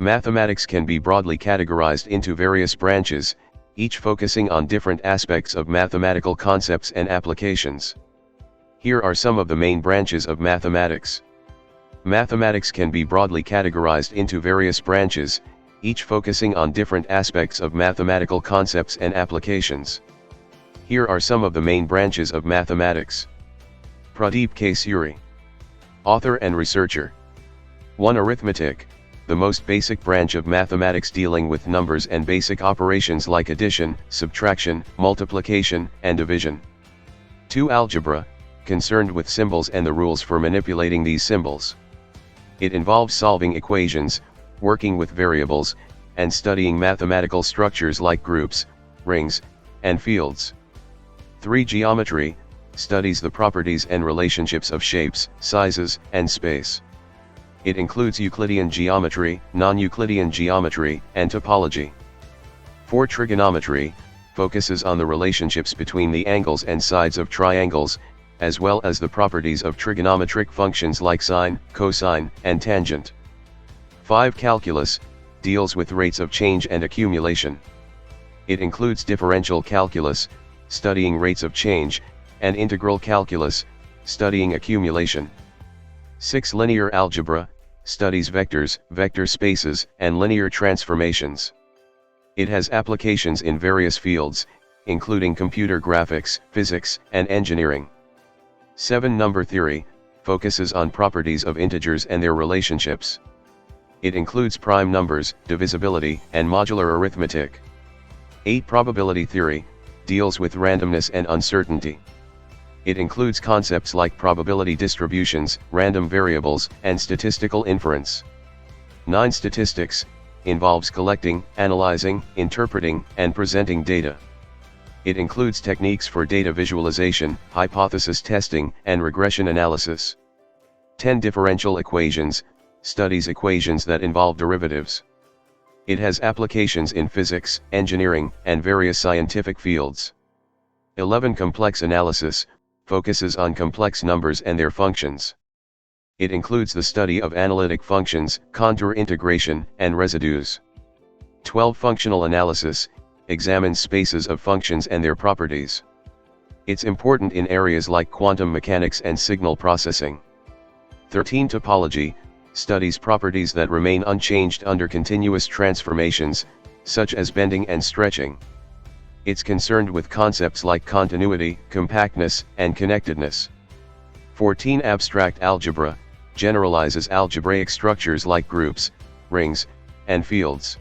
Mathematics can be broadly categorized into various branches, each focusing on different aspects of mathematical concepts and applications. Here are some of the main branches of mathematics. Mathematics can be broadly categorized into various branches, each focusing on different aspects of mathematical concepts and applications. Here are some of the main branches of mathematics. Pradeep K. Suri. Author and researcher. 1. Arithmetic, the most basic branch of mathematics dealing with numbers and basic operations like addition, subtraction, multiplication, and division. 2. Algebra, concerned with symbols and the rules for manipulating these symbols. It involves solving equations, working with variables, and studying mathematical structures like groups, rings, and fields. 3. Geometry, studies the properties and relationships of shapes, sizes, and space. It includes Euclidean geometry, non-Euclidean geometry, and topology. 4. Trigonometry, focuses on the relationships between the angles and sides of triangles, as well as the properties of trigonometric functions like sine, cosine, and tangent. 5. Calculus, deals with rates of change and accumulation. It includes differential calculus, studying rates of change, and integral calculus, studying accumulation. 6. Linear algebra, studies vectors, vector spaces, and linear transformations. It has applications in various fields, including computer graphics, physics, and engineering. 7. Number theory, focuses on properties of integers and their relationships. It includes prime numbers, divisibility, and modular arithmetic. 8. Probability theory, deals with randomness and uncertainty. It includes concepts like probability distributions, random variables, and statistical inference. 9. Statistics, involves collecting, analyzing, interpreting, and presenting data. It includes techniques for data visualization, hypothesis testing, and regression analysis. 10. Differential equations, studies equations that involve derivatives. It has applications in physics, engineering, and various scientific fields. 11. Complex analysis, focuses on complex numbers and their functions. It includes the study of analytic functions, contour integration, and residues. 12. Functional analysis, examines spaces of functions and their properties. It's important in areas like quantum mechanics and signal processing. 13. Topology, studies properties that remain unchanged under continuous transformations, such as bending and stretching. It's concerned with concepts like continuity, compactness, and connectedness. 14. Abstract algebra, generalizes algebraic structures like groups, rings, and fields.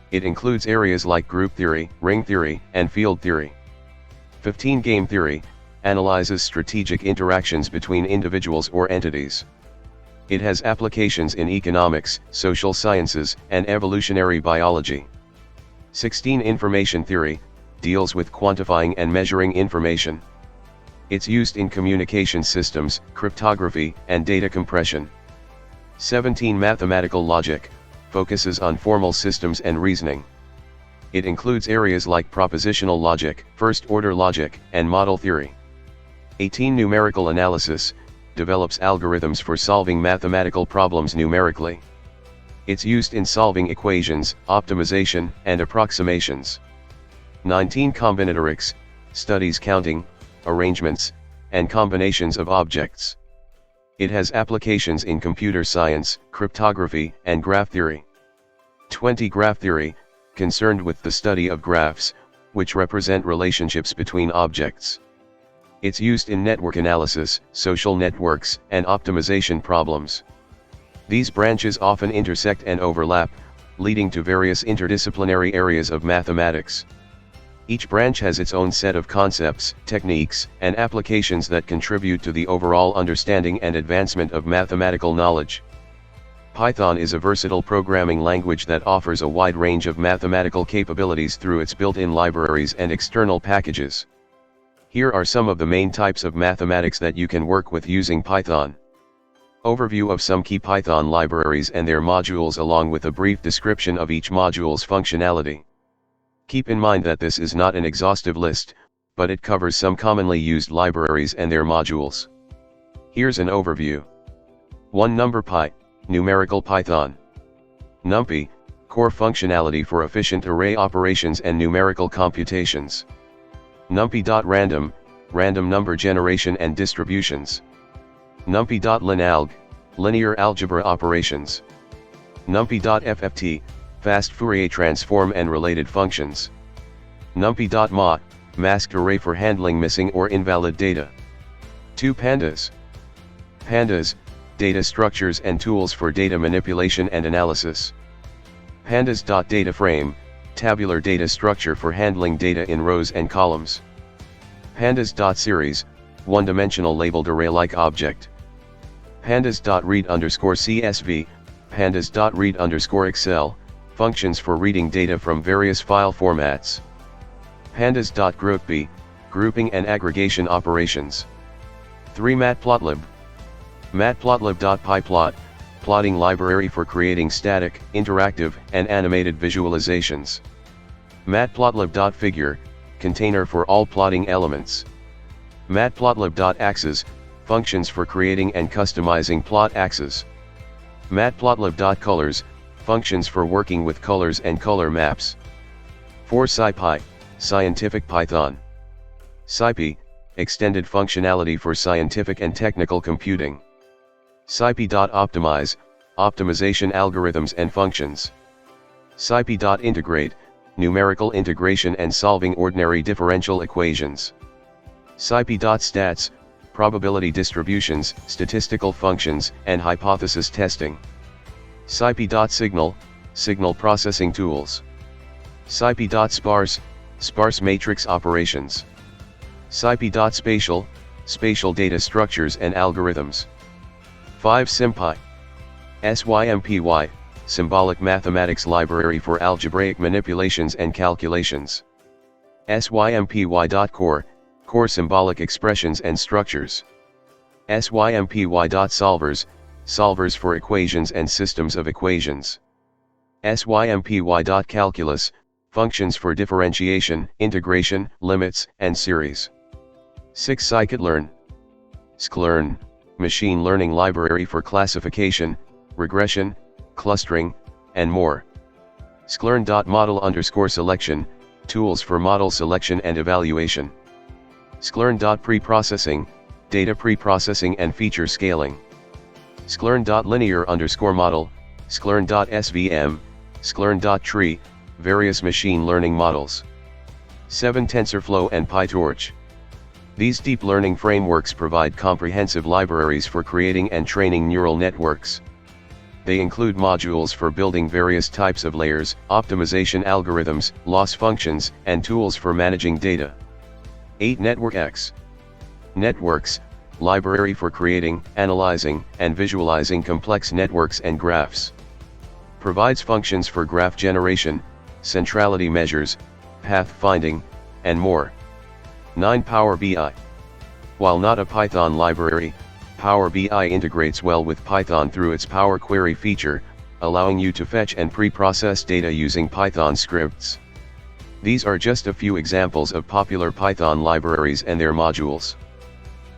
It includes areas like group theory, ring theory, and field theory. 15. Game theory, analyzes strategic interactions between individuals or entities. It has applications in economics, social sciences, and evolutionary biology. 16. Information theory, deals with quantifying and measuring information. It's used in communication systems, cryptography, and data compression. 17. Mathematical logic, focuses on formal systems and reasoning. It includes areas like propositional logic, first-order logic, and model theory. 18. Numerical analysis, develops algorithms for solving mathematical problems numerically. It's used in solving equations, optimization, and approximations. 19. Combinatorics, studies counting, arrangements, and combinations of objects. It has applications in computer science, cryptography, and graph theory. 20. Graph theory, concerned with the study of graphs, which represent relationships between objects. It's used in network analysis, social networks, and optimization problems. These branches often intersect and overlap, leading to various interdisciplinary areas of mathematics. Each branch has its own set of concepts, techniques, and applications that contribute to the overall understanding and advancement of mathematical knowledge. Python is a versatile programming language that offers a wide range of mathematical capabilities through its built-in libraries and external packages. Here are some of the main types of mathematics that you can work with using Python. Overview of some key Python libraries and their modules along with a brief description of each module's functionality. Keep in mind that this is not an exhaustive list, but it covers some commonly used libraries and their modules. Here's an overview. 1. NumberPy, Numerical Python. NumPy, core functionality for efficient array operations and numerical computations. NumPy.random, random number generation and distributions. NumPy.linalg, linear algebra operations. NumPy.fft, fast Fourier transform and related functions. NumPy.ma, masked array for handling missing or invalid data. 2 Pandas. Pandas, data structures and tools for data manipulation and analysis. Pandas.dataframe, tabular data structure for handling data in rows and columns. Pandas.series, one-dimensional labeled array-like object. Pandas.read_CSV, Pandas.read_Excel, functions for reading data from various file formats. Pandas.groupby, grouping and aggregation operations. 3 Matplotlib. Matplotlib.pyplot, plotting library for creating static, interactive, and animated visualizations. Matplotlib.figure, container for all plotting elements. Matplotlib.axes, functions for creating and customizing plot axes. Matplotlib.colors, functions for working with colors and color maps. 4 SciPy, scientific Python. SciPy, extended functionality for scientific and technical computing. SciPy.optimize, optimization algorithms and functions. SciPy.integrate, numerical integration and solving ordinary differential equations. SciPy.stats, probability distributions, statistical functions, and hypothesis testing. SciPy.signal, signal processing tools. SciPy.sparse, sparse matrix operations. SciPy.spatial, spatial data structures and algorithms. 5 SymPy. SYMPY, symbolic mathematics library for algebraic manipulations and calculations. SYMPY.core, core symbolic expressions and structures. SYMPY.solvers, solvers for equations and systems of equations. SYMPY.calculus, functions for differentiation, integration, limits, and series. 6 Scikit-learn. Sklearn, machine learning library for classification, regression, clustering, and more. Sklearn.model_selection, tools for model selection and evaluation. Sklearn.preprocessing, data preprocessing and feature scaling. Sklearn.linear_model, Sklearn.svm, Sklearn.tree, various machine learning models. 7 TensorFlow and PyTorch. These deep learning frameworks provide comprehensive libraries for creating and training neural networks. They include modules for building various types of layers, optimization algorithms, loss functions, and tools for managing data. 8 NetworkX. Networks, library for creating, analyzing, and visualizing complex networks and graphs. Provides functions for graph generation, centrality measures, path finding, and more. 9 Power BI. While not a Python library, Power BI integrates well with Python through its Power Query feature, allowing you to fetch and pre-process data using Python scripts. These are just a few examples of popular Python libraries and their modules.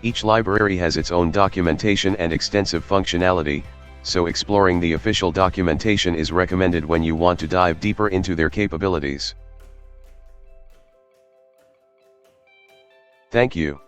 Each library has its own documentation and extensive functionality, so exploring the official documentation is recommended when you want to dive deeper into their capabilities. Thank you.